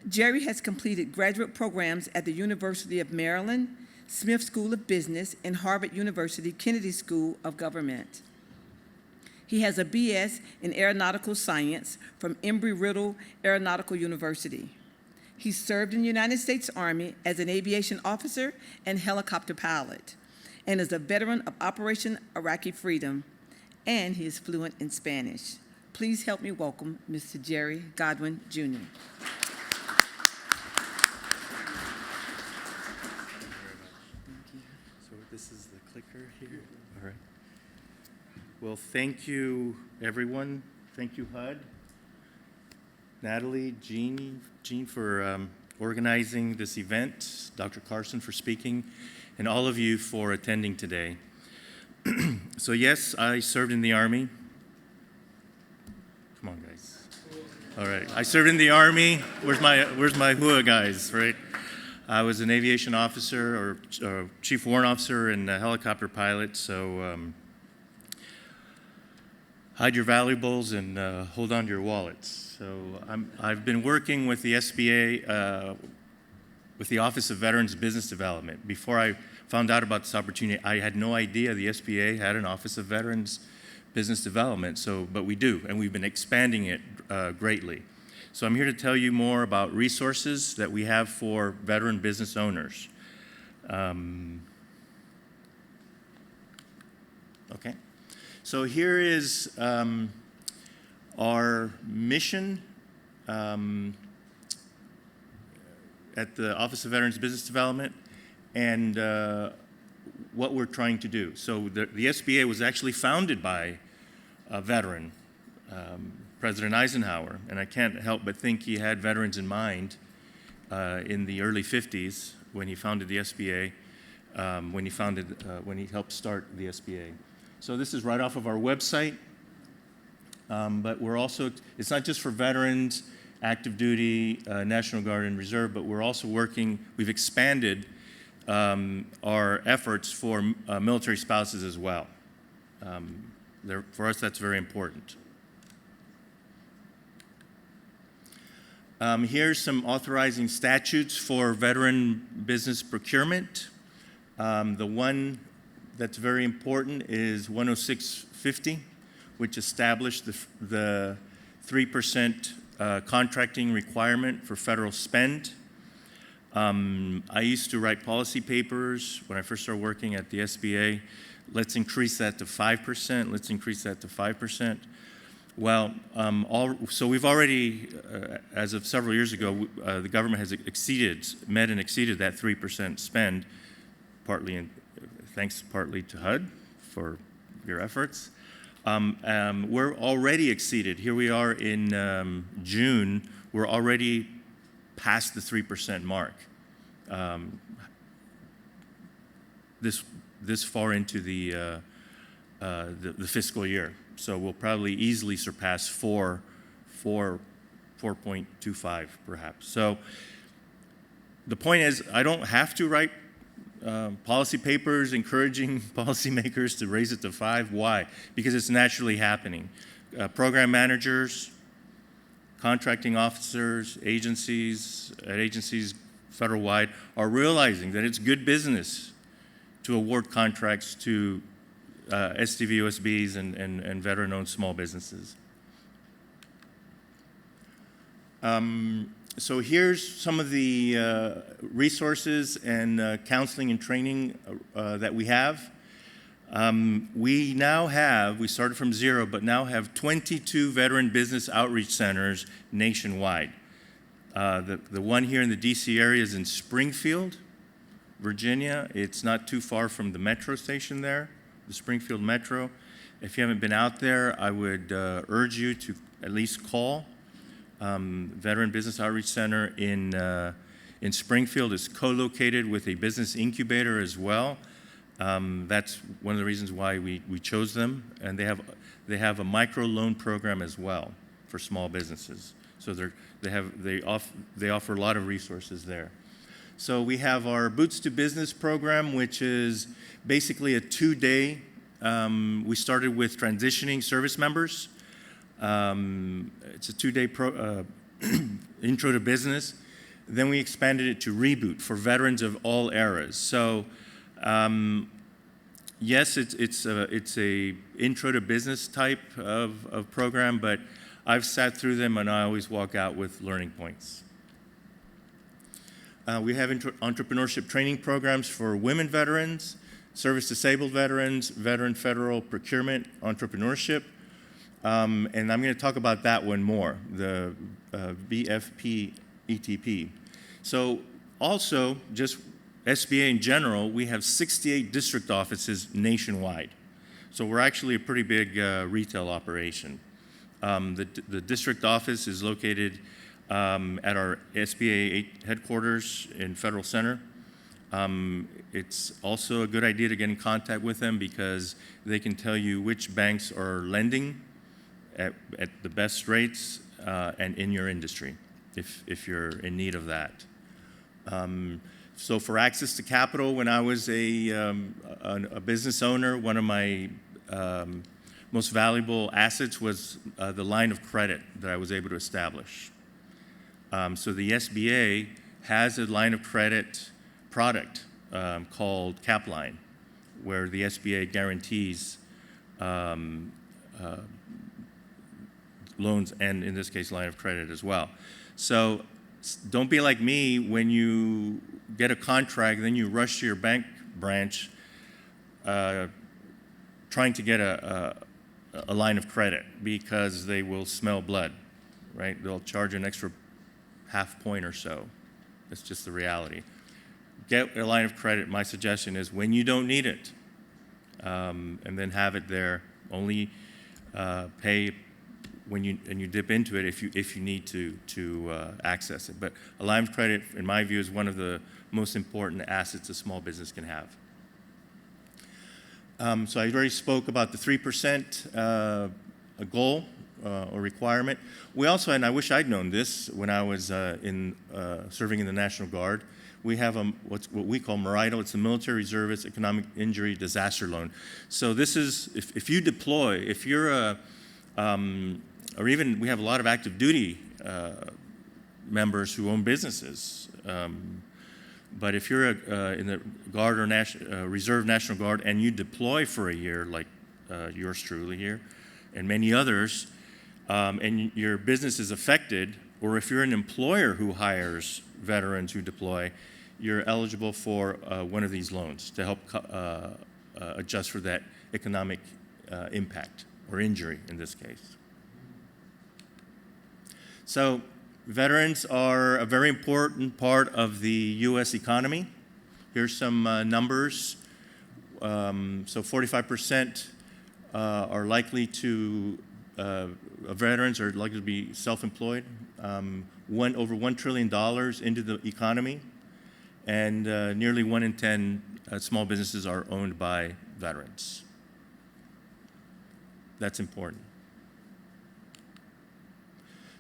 Jerry has completed graduate programs at the University of Maryland, Smith School of Business, and Harvard University Kennedy School of Government. He has a BS in Aeronautical Science from Embry-Riddle Aeronautical University. He served in the United States Army as an aviation officer and helicopter pilot, and is a veteran of Operation Iraqi Freedom, and he is fluent in Spanish. Please help me welcome Mr. Jerry Godwin, Jr. So this is the clicker here. All right. Well, thank you, everyone. Thank you, HUD. Natalie, Jean for organizing this event, Dr. Carson for speaking, and all of you for attending today. So yes, I served in the Army. Come on, guys. All right, I served in the Army. Where's my HUA guys, right? I was an aviation officer or chief warrant officer and a helicopter pilot, so hide your valuables and hold on to your wallets. So I've been working with the SBA, with the Office of Veterans Business Development. Before I found out about this opportunity, I had no idea the SBA had an Office of Veterans Business Development, but we do, and we've been expanding it greatly. So I'm here to tell you more about resources that we have for veteran business owners. Okay. So here is our mission at the Office of Veterans Business Development and what we're trying to do. So the SBA was actually founded by a veteran, President Eisenhower, and I can't help but think he had veterans in mind in the early 50s when he founded the SBA, when he helped start the SBA. So this is right off of our website, but we're also, it's not just for veterans, active duty, National Guard and Reserve, but we're also we've expanded our efforts for military spouses as well. For us, that's very important. Here's some authorizing statutes for veteran business procurement. The one that's very important is 10650, which established the 3% contracting requirement for federal spend. I used to write policy papers when I first started working at the SBA. Let's increase that to 5%. Let's increase that to 5%. Well, so we've already, as of several years ago, the government has met and exceeded that 3% spend, thanks partly to HUD for your efforts. We're already exceeded. Here we are in June. We're already past the 3% mark. This far into the fiscal year. So we'll probably easily surpass 4.25 perhaps. So the point is, I don't have to write policy papers encouraging policymakers to raise it to 5. Why? Because it's naturally happening. Program managers, contracting officers, agencies federal-wide are realizing that it's good business to award contracts to SDVOSBs and veteran-owned small businesses. So here's some of the resources and counseling and training that we have. We started from zero, but now have 22 veteran business outreach centers nationwide. The one here in the DC area is in Springfield, Virginia. It's not too far from the metro station there, the Springfield Metro. If you haven't been out there, I would urge you to at least call. Veteran Business Outreach Center in Springfield is co-located with a business incubator as well. That's one of the reasons why we chose them, and they have a micro loan program as well for small businesses. So they offer a lot of resources there. So we have our Boots to Business program, which is basically a 2-day. We started with transitioning service members. It's a 2-day intro to business. Then we expanded it to Reboot for veterans of all eras. So yes, it's a intro to business type of program, but I've sat through them and I always walk out with learning points. We have entrepreneurship training programs for women veterans, service-disabled veterans, veteran federal procurement entrepreneurship, and I'm going to talk about that one more, the VFP ETP. So also, just SBA in general, we have 68 district offices nationwide. So we're actually a pretty big retail operation. The district office is located at our SBA headquarters in Federal Center. It's also a good idea to get in contact with them because they can tell you which banks are lending at the best rates and in your industry if you're in need of that. So for access to capital, when I was a business owner, one of my most valuable assets was the line of credit that I was able to establish. So the SBA has a line of credit product called Capline, where the SBA guarantees loans and, in this case, line of credit as well. So don't be like me when you get a contract, then you rush to your bank branch trying to get a line of credit because they will smell blood, right? They'll charge an extra half point or so. That's just the reality. Get a line of credit. My suggestion is when you don't need it, and then have it there. Only pay when you dip into it if you need to access it. But a line of credit, in my view, is one of the most important assets a small business can have. So I already spoke about the 3% goal or requirement. We also, and I wish I'd known this when I was serving in the National Guard, we have what we call MRIDL. It's the Military Reservist Economic Injury Disaster Loan. So this is, if you deploy, if you're or even we have a lot of active duty members who own businesses. But if you're in the Guard or Reserve National Guard and you deploy for a year, like yours truly here, and many others, and your business is affected, or if you're an employer who hires veterans who deploy, you're eligible for one of these loans to help adjust for that economic impact or injury in this case. So veterans are a very important part of the U.S. economy. Here's some numbers. So 45% are likely to, veterans are likely to be self-employed. Over $1 trillion into the economy, and nearly 1 in 10 small businesses are owned by veterans. That's important.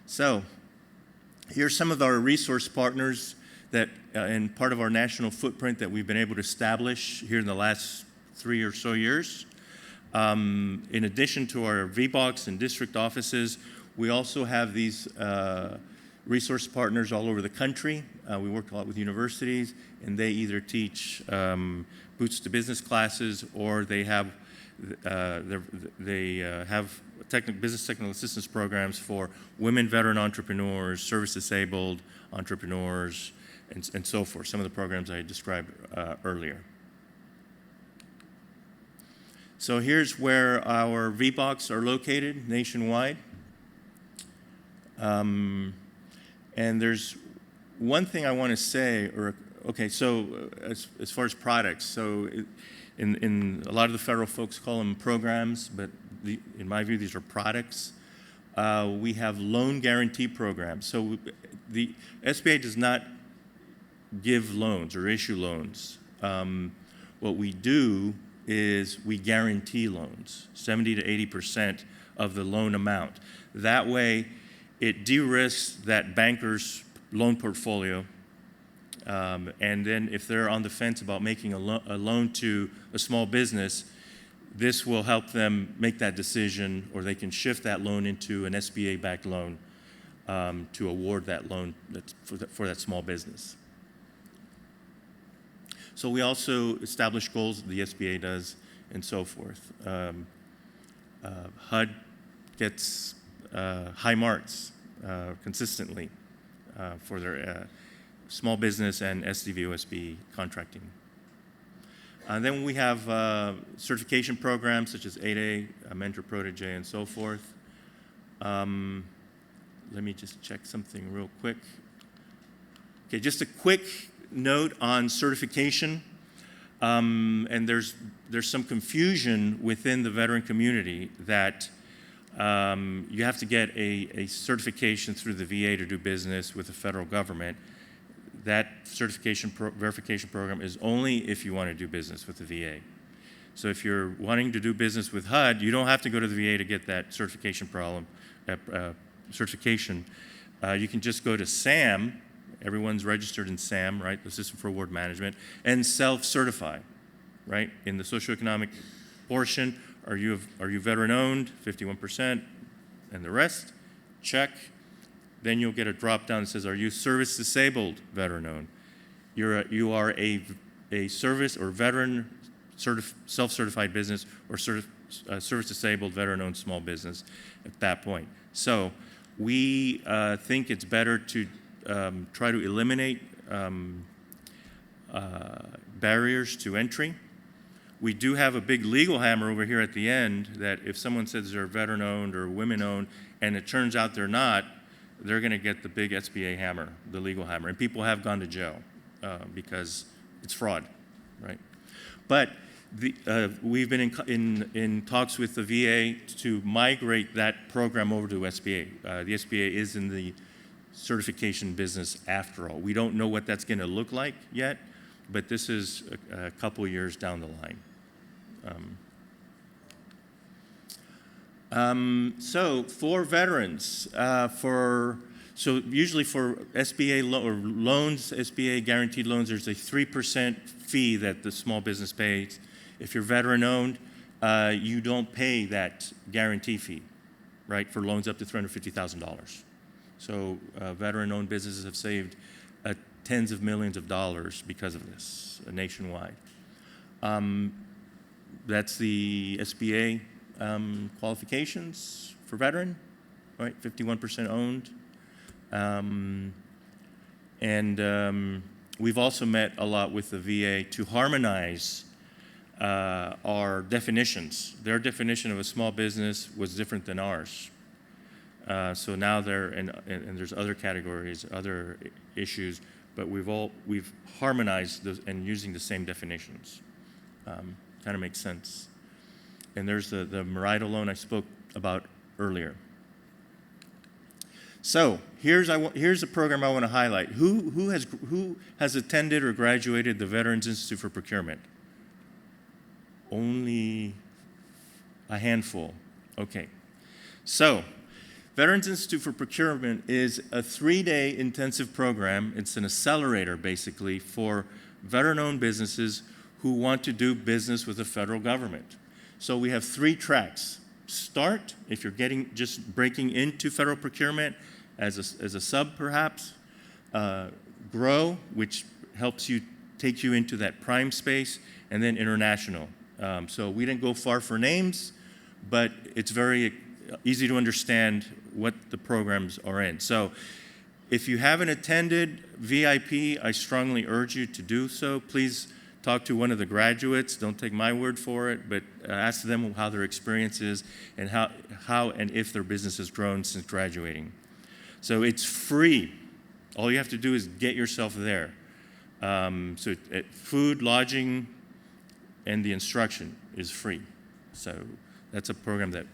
So here's some of our resource partners that, and part of our national footprint that we've been able to establish here in the last 3 or so years. In addition to our VBOX and district offices, we also have these resource partners all over the country. We work a lot with universities, and they either teach Boots to Business classes, or they have business technical assistance programs for women veteran entrepreneurs, service-disabled entrepreneurs, and so forth, some of the programs I described earlier. So here's where our VBOCs are located nationwide. And there's one thing I want to say, so as far as products, so in a lot of the federal folks call them programs, but in my view, these are products. We have loan guarantee programs. So the SBA does not give loans or issue loans. What we do is we guarantee loans, 70 to 80% of the loan amount. That way, it de-risks that banker's loan portfolio. And then if they're on the fence about making a loan to a small business, this will help them make that decision, or they can shift that loan into an SBA-backed loan to award that loan for that small business. So we also establish goals, the SBA does, and so forth. HUD gets high marks consistently for their small business and SDVOSB contracting. And then we have certification programs such as 8A, Mentor Protege, and so forth. Let me just check something real quick. Okay, just a quick note on certification. And there's some confusion within the veteran community that you have to get a certification through the VA to do business with the federal government. That certification verification program is only if you want to do business with the VA. So if you're wanting to do business with HUD, you don't have to go to the VA to get that certification certification. You can just go to SAM. Everyone's registered in SAM, right, the System for Award Management, and self-certify, right? In the socioeconomic portion, are you veteran-owned, 51%, and the rest, check. Then you'll get a drop-down that says, are you service-disabled veteran-owned? You are a service or veteran self-certified business or service-disabled veteran-owned small business at that point. So we think it's better to try to eliminate barriers to entry. We do have a big legal hammer over here at the end that if someone says they're veteran-owned or women-owned and it turns out they're not, they're going to get the big SBA hammer, the legal hammer. And people have gone to jail because it's fraud, right? But we've been in talks with the VA to migrate that program over to SBA. The SBA is in the certification business after all. We don't know what that's going to look like yet, but this is a couple years down the line. So for veterans, usually for SBA loans, SBA guaranteed loans, there's a 3% fee that the small business pays. If you're veteran-owned, you don't pay that guarantee fee, right, for loans up to $350,000. So veteran-owned businesses have saved tens of millions of dollars because of this nationwide. That's the SBA qualifications for veteran, right? 51% owned. We've also met a lot with the VA to harmonize our definitions. Their definition of a small business was different than ours. So now and there's other categories, other issues, but we've harmonized those and using the same definitions. Kind of makes sense. And there's the Merida loan I spoke about earlier. So here's a program I want to highlight. Who has attended or graduated the Veterans Institute for Procurement? Only a handful. Okay. So Veterans Institute for Procurement is a 3-day intensive program. It's an accelerator, basically, for veteran-owned businesses who want to do business with the federal government. So we have 3 tracks. Start, if you're just breaking into federal procurement as a sub, perhaps. Grow, which helps you take you into that prime space, and then international. So we didn't go far for names, but it's very easy to understand what the programs are in. So if you haven't attended VIP, I strongly urge you to do so. Please talk to one of the graduates. Don't take my word for it, but ask them how their experience is and how and if their business has grown since graduating. So it's free. All you have to do is get yourself there. Food, lodging, and the instruction is free. So that's a program that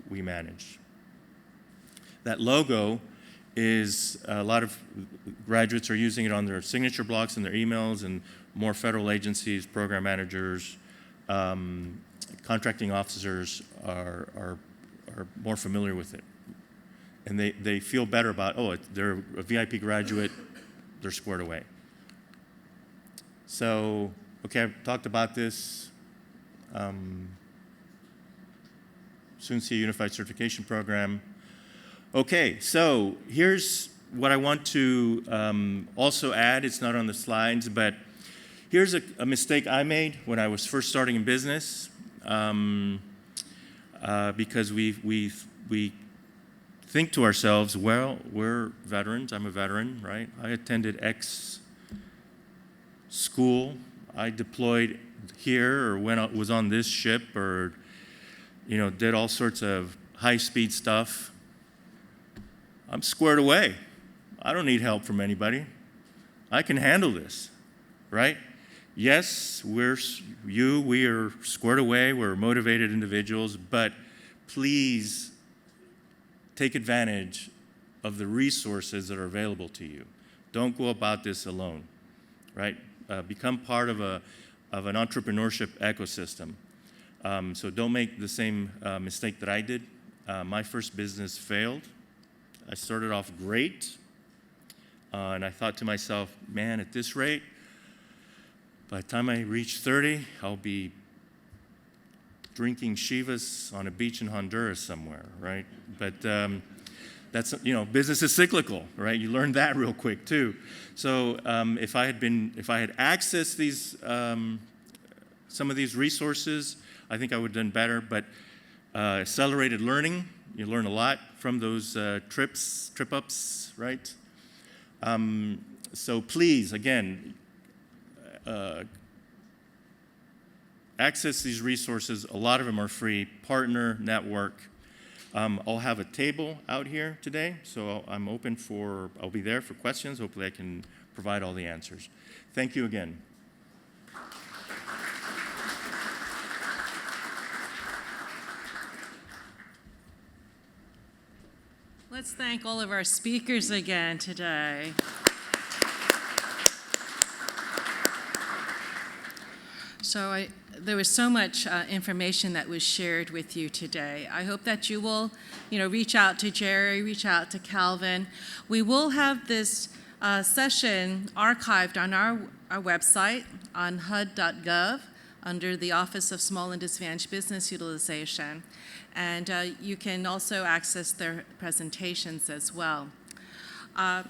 we manage. That logo is a lot of graduates are using it on their signature blocks and their emails, and more federal agencies, program managers, contracting officers are more familiar with it. And they feel better about, they're a VIP graduate, they're squared away. So, okay, I've talked about this. Soon see a unified certification program. Okay, so here's what I want to also add. It's not on the slides, but here's a mistake I made when I was first starting in business, because we think to ourselves, well, we're veterans. I'm a veteran, right? I attended X school. I deployed here, or was on this ship, or did all sorts of high-speed stuff. I'm squared away. I don't need help from anybody. I can handle this, right? Yes, we are squared away. We're motivated individuals, but please take advantage of the resources that are available to you. Don't go about this alone, right? Become part of an entrepreneurship ecosystem. So don't make the same mistake that I did. My first business failed. I started off great, and I thought to myself, man, at this rate, by the time I reach 30, I'll be drinking Chivas on a beach in Honduras somewhere, right? But that's, business is cyclical, right? You learn that real quick too. So if I had accessed these, some of these resources, I think I would have done better. But accelerated learning, you learn a lot from those trip-ups, right? So please, again, access these resources. A lot of them are free. Partner, network. I'll have a table out here today, so I'll be there for questions. Hopefully I can provide all the answers. Thank you again. Let's thank all of our speakers again today. So there was so much information that was shared with you today. I hope that you will, reach out to Jerry, reach out to Calvin. We will have this session archived on our website on HUD.gov under the Office of Small and Disadvantaged Business Utilization. And you can also access their presentations as well. I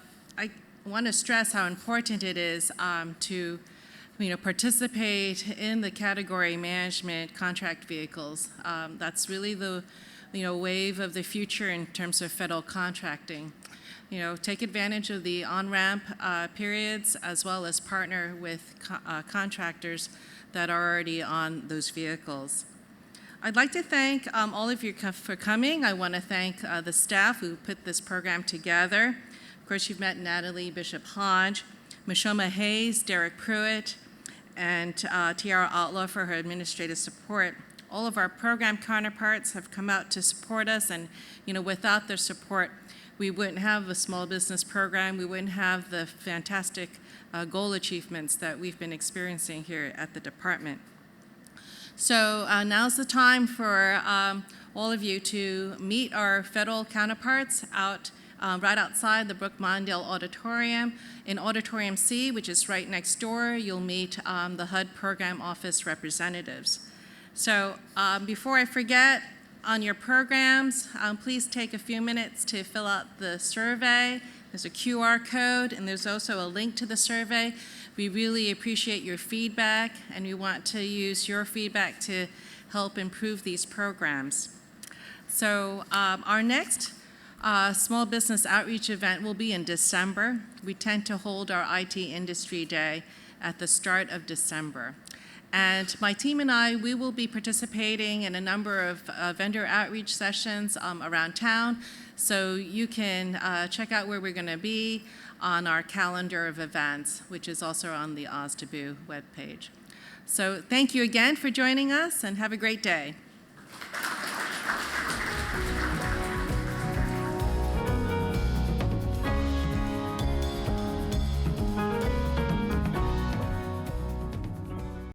want to stress how important it is to participate in the category management contract vehicles. That's really the wave of the future in terms of federal contracting. Take advantage of the on-ramp periods, as well as partner with contractors that are already on those vehicles. I'd like to thank all of you for coming. I want to thank the staff who put this program together. Of course, you've met Natalie Bishop-Hodge, Mishoma Hayes, Derek Pruitt, and Tiara Outlaw for her administrative support. All of our program counterparts have come out to support us, and without their support, we wouldn't have a small business program. We wouldn't have the fantastic goal achievements that we've been experiencing here at the department. So now's the time for all of you to meet our federal counterparts out right outside the Brooke Mondale Auditorium. In Auditorium C, which is right next door, you'll meet the HUD Program Office representatives. So before I forget, on your programs, please take a few minutes to fill out the survey. There's a QR code, and there's also a link to the survey. We really appreciate your feedback, and we want to use your feedback to help improve these programs. So our next small business outreach event will be in December. We tend to hold our IT Industry Day at the start of December. And my team and I, we will be participating in a number of vendor outreach sessions around town. So you can check out where we're going to be on our calendar of events, which is also on the SDVOSB webpage. So thank you again for joining us, and have a great day.